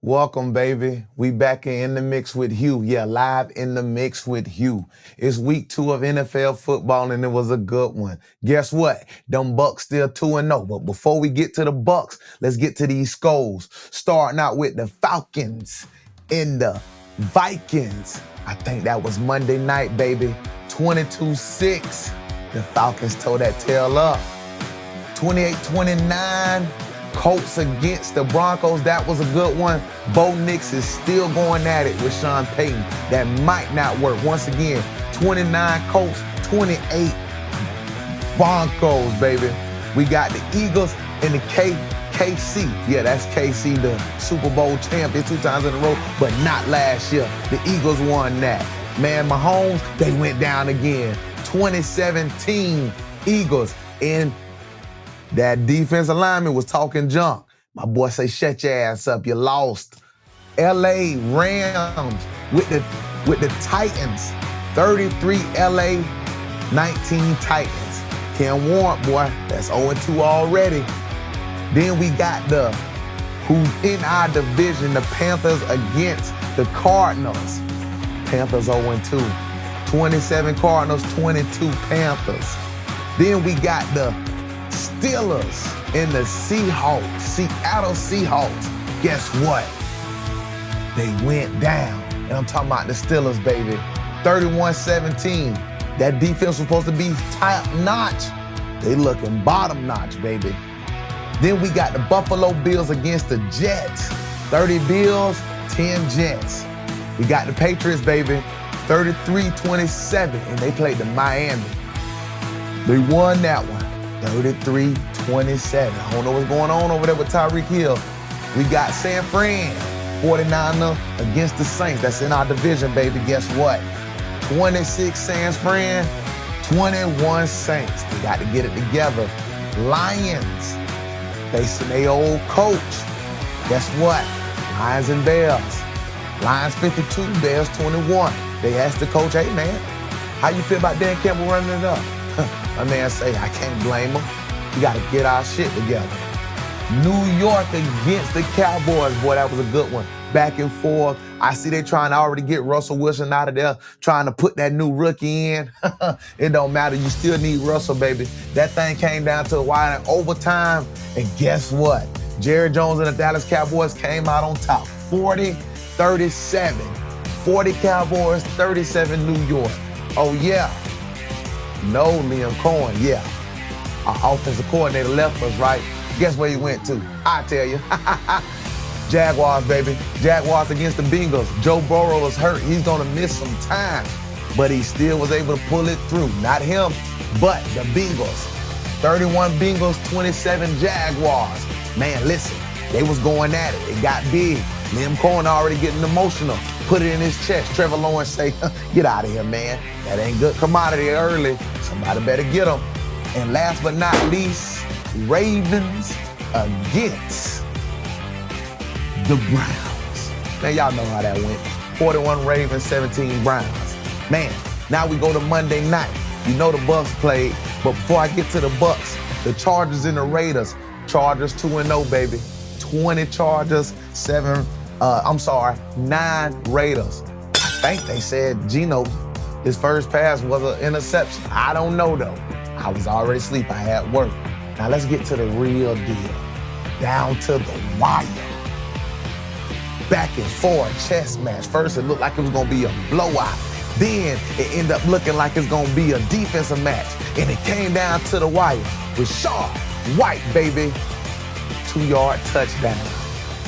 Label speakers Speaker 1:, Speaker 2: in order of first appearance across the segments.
Speaker 1: Welcome, baby. We back in the mix with Hugh. Yeah, live in the mix with Hugh. It's week 2 of NFL football, and it was a good one. Guess what? Them Bucs still 2-0. But before we get to the Bucs, let's get to these scores. Starting out with the Falcons and the Vikings. I think that was Monday night, baby. 22-6. The Falcons tore that tail up. 28-29. Colts against the Broncos. That was a good one. Bo Nix is still going at it with Sean Payton. That might not work. Once again, 29 Colts, 28 Broncos, baby. We got the Eagles and the KC. Yeah, that's KC, the Super Bowl champion 2 times in a row, but not last year. The Eagles won that. Man, Mahomes, they went down again. 2017 Eagles in that defensive lineman was talking junk. My boy say, shut your ass up, you lost. LA Rams with the Titans. 33 LA, 19 Titans. Ken Warren, boy, that's 0-2 already. Then we got who's in our division, the Panthers against the Cardinals. Panthers 0-2. 27 Cardinals, 22 Panthers. Then we got the Steelers and the Seahawks, Seattle Seahawks. Guess what? They went down. And I'm talking about the Steelers, baby. 31-17. That defense was supposed to be top notch. They looking bottom notch, baby. Then we got the Buffalo Bills against the Jets. 30 Bills, 10 Jets. We got the Patriots, baby. 33-27. And they played the Miami. They won that one. 33-27. I don't know what's going on over there with Tyreek Hill. We got San Fran, 49er against the Saints. That's in our division, baby. Guess what? 26 San Fran, 21 Saints. They got to get it together. Lions facing their old coach. Guess what? Lions and Bears. Lions 52, Bears 21. They asked the coach, hey, man, how you feel about Dan Campbell running it up? My man say, I can't blame him. We got to get our shit together. New York against the Cowboys. Boy, that was a good one. Back and forth. I see they trying to already get Russell Wilson out of there, trying to put that new rookie in. It don't matter. You still need Russell, baby. That thing came down to the wire in overtime. And guess what? Jerry Jones and the Dallas Cowboys came out on top. 40-37. 40 Cowboys, 37 New York. Oh, yeah. No, Liam Cohen, yeah. Our offensive coordinator left us, right? Guess where he went to? I tell you. Jaguars, baby. Jaguars against the Bengals. Joe Burrow is hurt. He's going to miss some time. But he still was able to pull it through. Not him, but the Bengals. 31 Bengals, 27 Jaguars. Man, listen, they was going at it. It got big. Liam Cohen already getting emotional. Put it in his chest. Trevor Lawrence say, get out of here, man. That ain't good commodity early. Somebody better get him. And last but not least, Ravens against the Browns. Man, y'all know how that went. 41 Ravens, 17 Browns. Man, now we go to Monday night. You know the Bucs played, but before I get to the Bucs, the Chargers and the Raiders. Chargers 2-0, baby. 20 Chargers, 9 Raiders. I think they said Geno, his first pass was an interception. I don't know, though. I was already asleep. I had work. Now let's get to the real deal. Down to the wire. Back and forth, chess match. First, it looked like it was going to be a blowout. Then, it ended up looking like it's going to be a defensive match. And it came down to the wire. Rashard White, baby. 2-yard touchdown.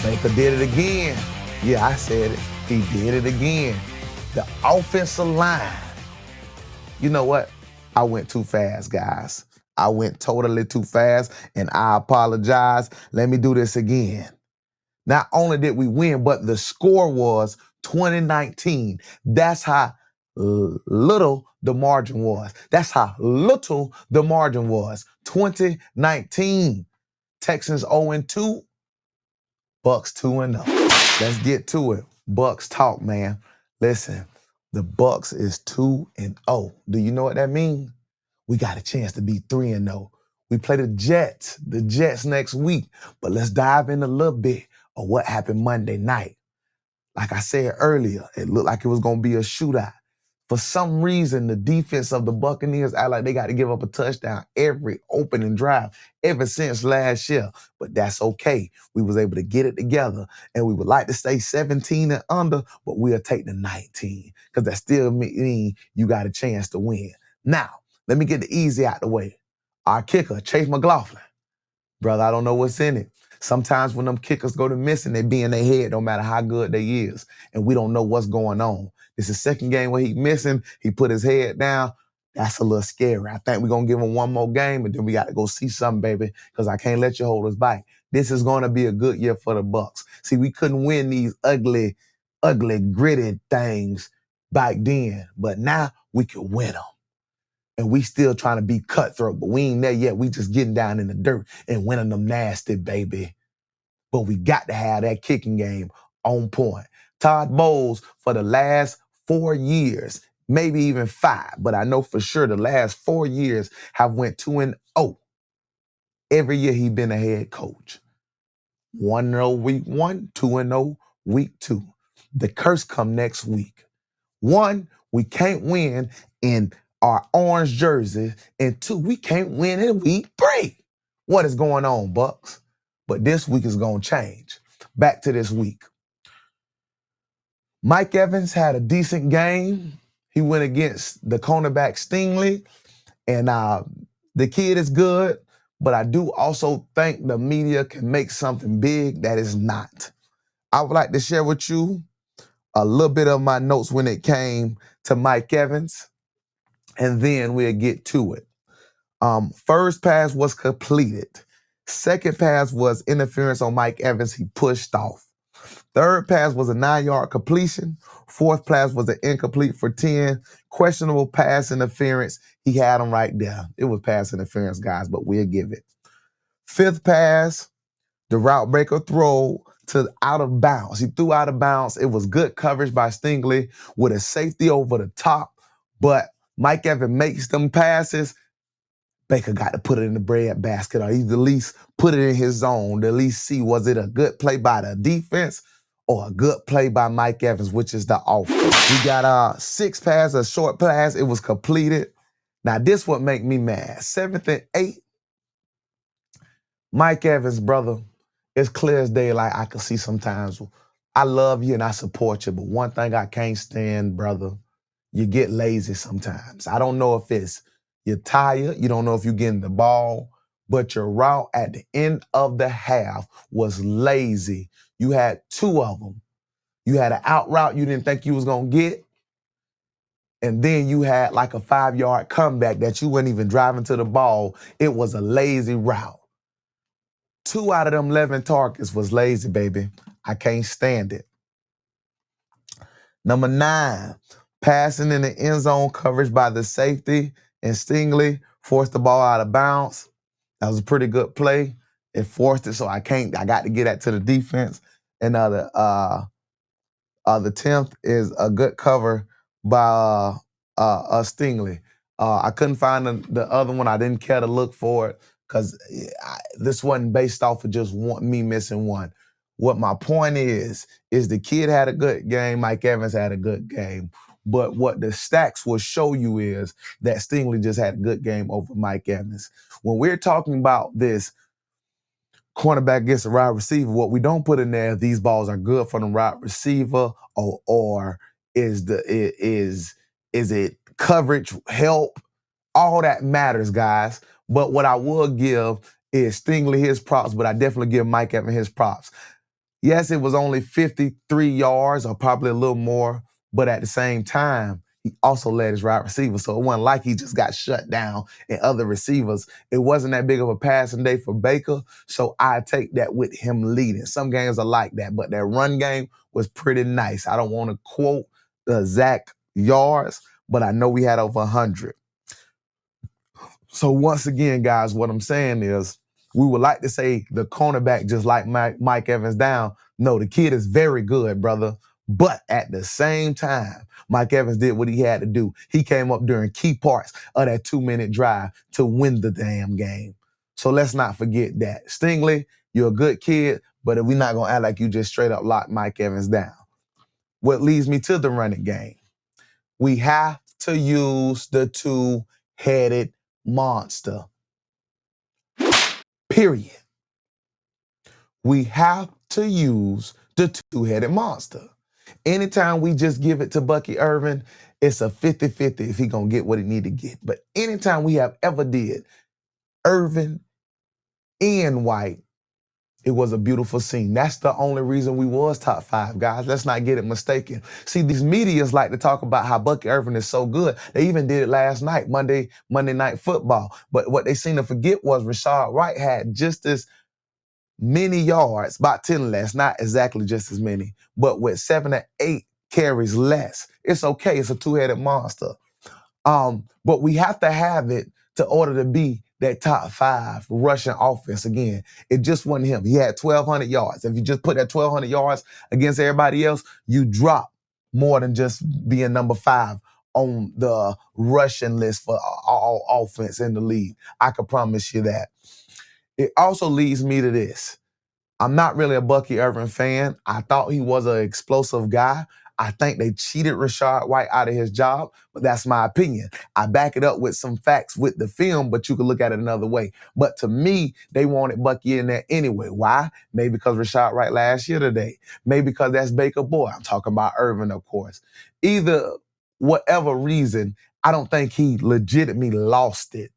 Speaker 1: Baker did it again. Yeah, I said it. He did it again. The offensive line. You know what? I went too fast, guys. I went totally too fast, and I apologize. Let me do this again. Not only did we win, but the score was 2019. That's how little the margin was. That's how little the margin was. 2019. Texans 0-2. Bucs 2-0. Let's get to it. Bucs talk, man. Listen, the Bucs is 2-0. Do you know what that means? We got a chance to be 3-0. We play the Jets next week. But let's dive in a little bit But what happened Monday night? Like I said earlier, it looked like it was going to be a shootout. For some reason, the defense of the Buccaneers act like they got to give up a touchdown every opening drive ever since last year. But that's okay. We was able to get it together. And we would like to stay 17 and under, but we'll take the 19 because that still means you got a chance to win. Now, let me get the easy out the way. Our kicker, Chase McLaughlin. Brother, I don't know what's in it. Sometimes when them kickers go to missing, they be in their head no matter how good they is. And we don't know what's going on. This is the second game where he missing. He put his head down. That's a little scary. I think we're going to give him one more game, and then we got to go see something, baby, because I can't let you hold us back. This is going to be a good year for the Bucs. See, we couldn't win these ugly, gritted things back then, but now we can win them. And we still trying to be cutthroat, but we ain't there yet. We just getting down in the dirt and winning them nasty, baby. But we got to have that kicking game on point. Todd Bowles, for the last 4 years, maybe even 5, but I know for sure the last 4 years have went 2-0. Every year he been a head coach. 1-0 week 1, 2-0 week 2. The curse come next week. 1, we can't win in our orange jersey, and 2, we can't win in week 3. What is going on, Bucs? But this week is going to change. Back to this week. Mike Evans had a decent game. He went against the cornerback Stingley, and the kid is good, but I do also think the media can make something big that is not. I would like to share with you a little bit of my notes when it came to Mike Evans, and then we'll get to it. First pass was completed. Second pass was interference on Mike Evans. He pushed off. Third pass was a 9-yard completion. Fourth pass was an incomplete for 10. Questionable pass interference. He had him right there. It was pass interference, guys, but we'll give it. Fifth pass, the route breaker throw to out of bounds. He threw out of bounds. It was good coverage by Stingley with a safety over the top, but Mike Evans makes them passes. Baker got to put it in the bread basket, or either at least put it in his zone to at least see, was it a good play by the defense or a good play by Mike Evans, which is the offense. We got 6 pass, a short pass. It was completed. Now, this what make me mad. 7th and 8. Mike Evans, brother, it's clear as daylight. I can see sometimes. I love you and I support you, but one thing I can't stand, brother, you get lazy sometimes. I don't know if it's you're tired, you don't know if you're getting the ball, but your route at the end of the half was lazy. You had 2 of them. You had an out route you didn't think you was going to get, and then you had like a 5-yard comeback that you weren't even driving to the ball. It was a lazy route. 2 out of them 11 targets was lazy, baby. I can't stand it. Number 9, passing in the end zone coverage by the safety, and Stingley forced the ball out of bounds. That was a pretty good play. It forced it, so I got to get that to the defense. And the 10th is a good cover by Stingley. I couldn't find the other one. I didn't care to look for it because this wasn't based off of just me missing one. What my point is the kid had a good game. Mike Evans had a good game. But what the stats will show you is that Stingley just had a good game over Mike Evans. When we're talking about this cornerback against a wide receiver, what we don't put in there, these balls are good for the wide receiver, or is it coverage, help? All that matters, guys. But what I will give is Stingley his props, but I definitely give Mike Evans his props. Yes, it was only 53 yards or probably a little more, but at the same time, he also led his wide receiver. So it wasn't like he just got shut down and other receivers. It wasn't that big of a passing day for Baker, so I take that with him leading. Some games are like that, but that run game was pretty nice. I don't want to quote the exact yards, but I know we had over 100. So once again, guys, what I'm saying is we would like to say the cornerback just like Mike Evans down. No, the kid is very good, brother. But at the same time, Mike Evans did what he had to do. He came up during key parts of that 2-minute drive to win the damn game. So let's not forget that. Stingley, you're a good kid, But if we're not going to act like you just straight up lock Mike Evans down. What leads me to the running game. We have to use the two-headed monster. Period. We have to use the two-headed monster. Anytime we just give it to Bucky Irvin, it's a 50-50 if he going to get what he need to get. But anytime we have ever did Irvin and White, it was a beautiful scene. That's the only reason we was top 5, guys. Let's not get it mistaken. See, these medias like to talk about how Bucky Irvin is so good. They even did it last night, Monday Night Football. But what they seem to forget was Rashad White had just as many yards, about 10 less, not exactly just as many, but with 7 or 8 carries less. It's okay. It's a two-headed monster. But we have to have it to order to be that top 5 rushing offense again. It just wasn't him. He had 1,200 yards. If you just put that 1,200 yards against everybody else, you drop more than just being number 5 on the rushing list for all offense in the league. I can promise you that. It also leads me to this. I'm not really a Bucky Irvin fan. I thought he was an explosive guy. I think they cheated Rashad White out of his job, but that's my opinion. I back it up with some facts with the film, but you can look at it another way. But to me, they wanted Bucky in there anyway. Why? Maybe because Rashad White last year today. Maybe because that's Baker Boy. I'm talking about Irvin, of course. Either whatever reason, I don't think he legitimately lost it.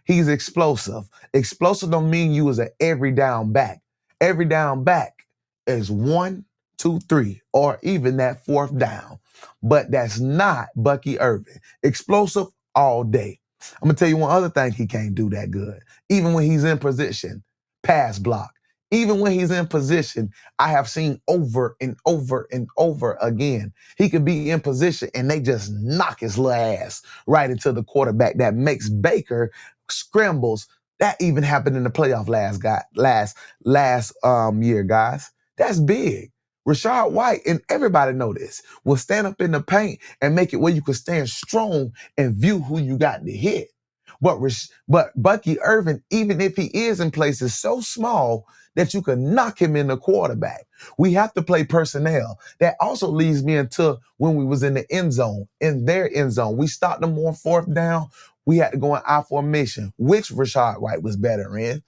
Speaker 1: He's explosive. Explosive don't mean you as an every down back. Every down back is 1, 2, 3, or even that 4th down. But that's not Bucky Irvin. Explosive all day. I'm going to tell you one other thing he can't do that good. Even when he's in position, pass block. Even when he's in position, I have seen over and over and over again. He could be in position and they just knock his little ass right into the quarterback. That makes Baker scrambles. That even happened in the playoff last year, guys. That's big. Rashad White, and everybody know this, will stand up in the paint and make it where you can stand strong and view who you got to hit. But Bucky Irvin, even if he is in places so small that you can knock him in the quarterback, we have to play personnel. That also leads me into when we was in the end zone, in their end zone. We stopped them on 4th down. We had to go in I formation, which Rashad White was better in.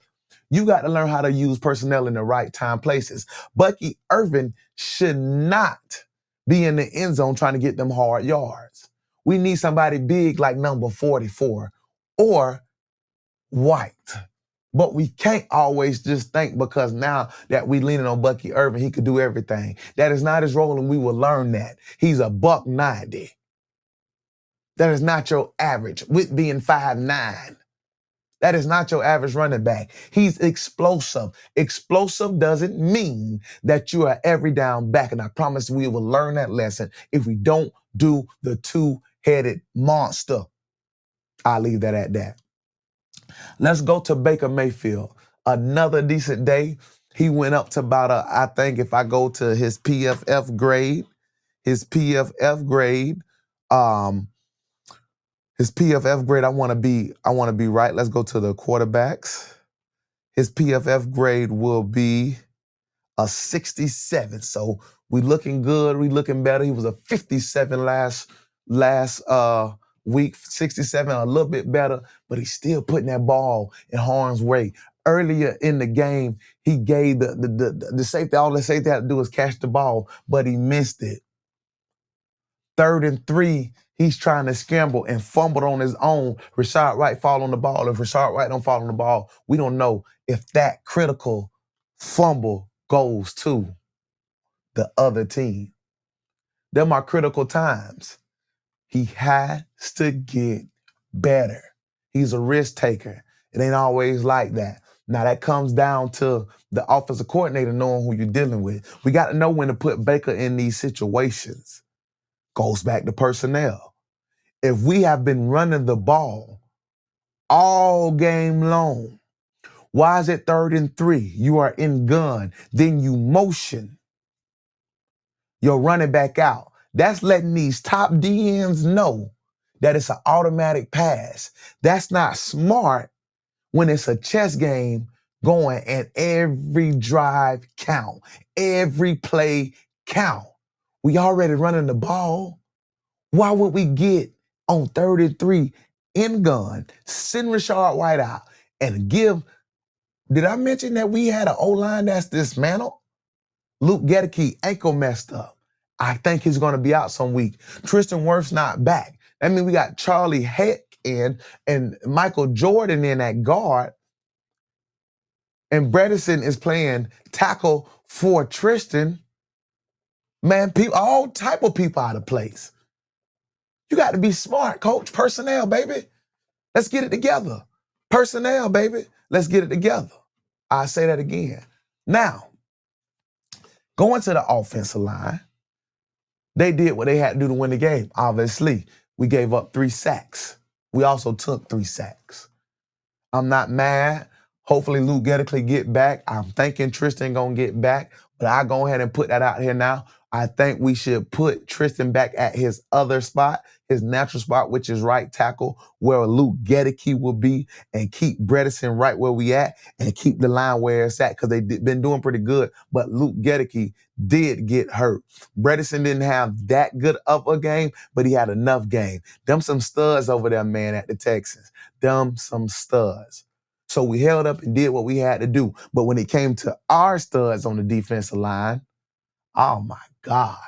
Speaker 1: You got to learn how to use personnel in the right time places. Bucky Irvin should not be in the end zone trying to get them hard yards. We need somebody big like number 44 or White. But we can't always just think because now that we leaning on Bucky Irvin, he could do everything. That is not his role, and we will learn that. He's a $190. That is not your average, with being 5'9". That is not your average running back. He's explosive. Explosive doesn't mean that you are every down back. And I promise we will learn that lesson if we don't do the two-headed monster. I'll leave that at that. Let's go to Baker Mayfield. Another decent day. He went up to about I think if I go to his PFF grade, his PFF grade, I want to be right. Let's go to the quarterbacks. His PFF grade will be a 67. So we looking good. We looking better. He was a 57 last week. 67, a little bit better, but he's still putting that ball in harm's way. Earlier in the game, he gave the safety, all the safety had to do is catch the ball, but he missed it. 3rd and 3, he's trying to scramble and fumbled on his own. Rashad White fall on the ball. If Rashad White don't fall on the ball, we don't know if that critical fumble goes to the other team. Them are critical times. He has to get better. He's a risk taker. It ain't always like that. Now that comes down to the offensive coordinator knowing who you're dealing with. We got to know when to put Baker in these situations. Goes back to personnel. If we have been running the ball all game long, why is it 3rd and 3? You are in gun. Then you motion your running back out. That's letting these top DMs know that it's an automatic pass. That's not smart when it's a chess game going and every drive count. Every play count. We already running the ball. Why would we get on 33 in gun, send Rashard White out, and give? Did I mention that we had an O-line that's dismantled? Luke Gedeke ankle messed up. I think he's going to be out some week. Tristan Wirfs not back. That means we got Charlie Heck in and Michael Jordan in at guard. And Bredesen is playing tackle for Tristan. Man, people, all type of people out of place. You got to be smart, coach. Personnel, baby. Let's get it together. Personnel, baby. Let's get it together. I say that again. Now, going to the offensive line, they did what they had to do to win the game. Obviously, we gave up 3 sacks. We also took 3 sacks. I'm not mad. Hopefully Luke Gedeke get back. I'm thinking Tristan gonna get back, but I go ahead and put that out here now. I think we should put Tristan back at his other spot, his natural spot, which is right tackle, where Luke Gedeke will be, and keep Bredesen right where we at, and keep the line where it's at, because they've been doing pretty good. But Luke Gedeke did get hurt. Bredesen didn't have that good of a game, but he had enough game. Them some studs over there, man, at the Texans. Them some studs. So we held up and did what we had to do. But when it came to our studs on the defensive line, oh my God.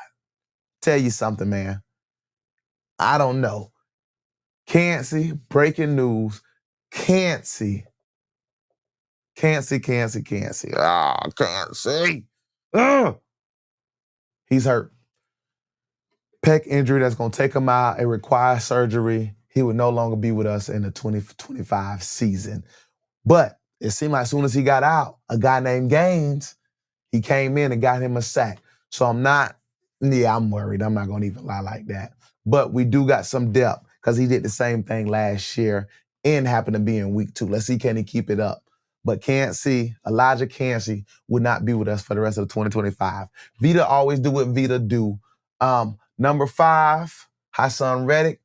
Speaker 1: Tell you something, man. I don't know. Can't see. Breaking news. Can't see. Can't see. Ah, can't see. Ugh. He's hurt. Pec injury that's going to take him out. It requires surgery. He would no longer be with us in the 2025 season. But it seemed like as soon as he got out, a guy named Gaines, he came in and got him a sack. So I'm worried. I'm not going to even lie like that. But we do got some depth because he did the same thing last year and happened to be in week 2. Let's see, can he keep it up? But Elijah Cansey would not be with us for the rest of 2025. Vita always do what Vita do. Number 5, Hassan Reddick.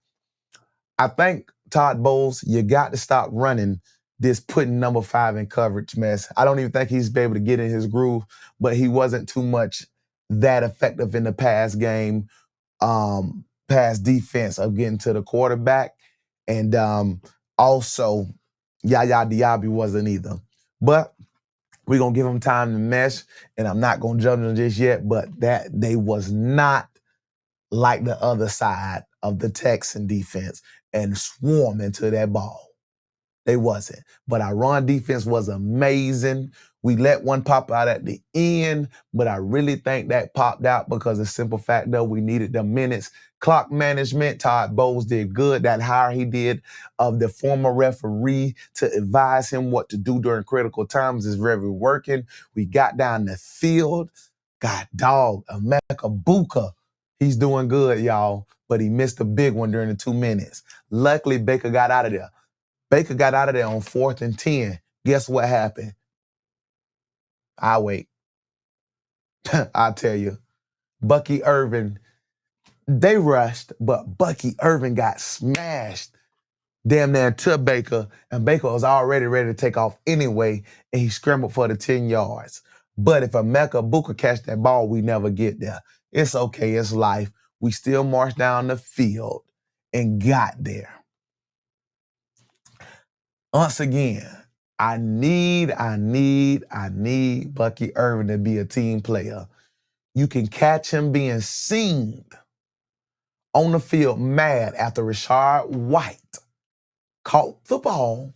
Speaker 1: I think, Todd Bowles, you got to stop running this putting number 5 in coverage mess. I don't even think he's been able to get in his groove, but he wasn't too much that effective in the pass game, pass defense of getting to the quarterback. And also, Yaya Diaby wasn't either. But we're going to give him time to mesh, and I'm not going to judge him just yet, but that they was not like the other side of the Texan defense and swarm into that ball. They wasn't. But our run defense was amazing. We let one pop out at the end, but I really think that popped out because of the simple fact that we needed the minutes. Clock management, Todd Bowles did good. That hire he did of the former referee to advise him what to do during critical times is very working. We got down the field. God dog, Emeka Buka. He's doing good, y'all, but he missed a big one during the 2 minutes. Luckily, Baker got out of there. Baker got out of there on 4th and 10. Guess what happened? I wait. I'll tell you. Bucky Irvin, they rushed, but Bucky Irvin got smashed damn near to Baker, and Baker was already ready to take off anyway, and he scrambled for the 10 yards. But if Emeka Buka catch that ball, we never get there. It's okay. It's life. We still marched down the field and got there. Once again, I need Bucky Irvin to be a team player. You can catch him being seen on the field mad after Rashard White caught the ball.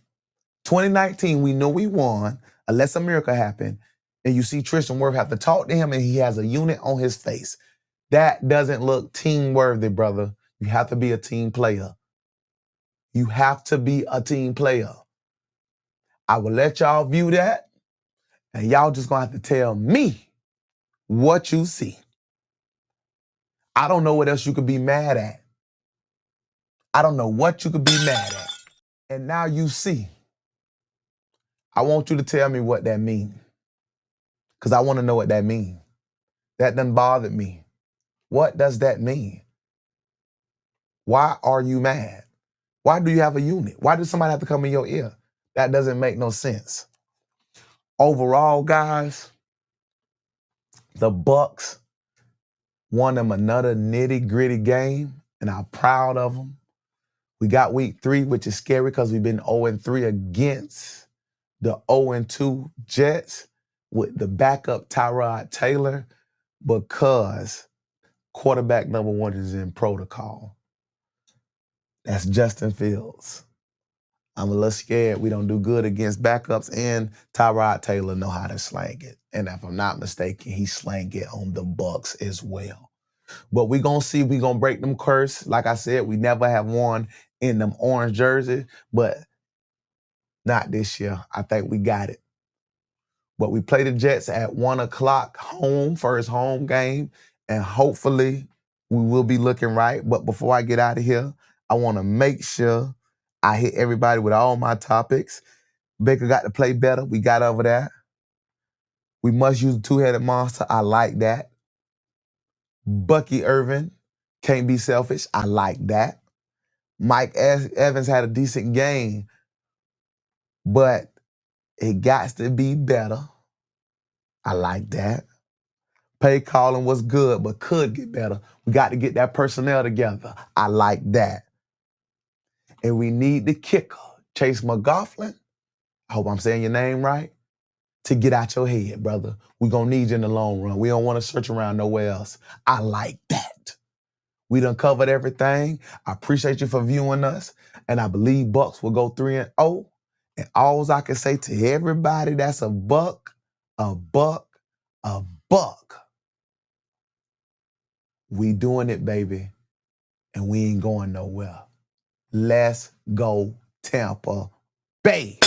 Speaker 1: 2019, we know we won, unless a miracle happened, and you see Tristan Wirfs have to talk to him and he has a unit on his face. That doesn't look team worthy, brother. You have to be a team player. You have to be a team player. I will let y'all view that, and y'all just gonna have to tell me what you see. I don't know what else you could be mad at. I don't know what you could be mad at. And now you see. I want you to tell me what that means. Because I want to know what that means. That done bothered me. What does that mean? Why are you mad? Why do you have a unit? Why does somebody have to come in your ear? That doesn't make no sense. Overall, guys, the Bucs won them another nitty-gritty game, and I'm proud of them. We got week 3, which is scary because we've been 0-3 against the 0-2 Jets with the backup Tyrod Taylor because quarterback number 1 is in protocol. That's Justin Fields. I'm a little scared we don't do good against backups, and Tyrod Taylor know how to slang it. And if I'm not mistaken, he slang it on the Bucs as well. But we gonna see, we gonna break them curse. Like I said, we never have won in them orange jerseys, but not this year. I think we got it. But we play the Jets at 1 o'clock home, first home game, and hopefully we will be looking right. But before I get out of here, I want to make sure I hit everybody with all my topics. Baker got to play better. We got over that. We must use a two-headed monster. I like that. Bucky Irvin can't be selfish. I like that. Mike Evans had a decent game, but it got to be better. I like that. Play calling was good, but could get better. We got to get that personnel together. I like that. And we need the kicker, Chase McGoughlin. I hope I'm saying your name right. To get out your head, brother. We're going to need you in the long run. We don't want to search around nowhere else. I like that. We done covered everything. I appreciate you for viewing us. And I believe Bucs will go 3-0. And all I can say to everybody that's a buck, a buck, a buck. We doing it, baby. And we ain't going nowhere. Let's go Tampa Bay.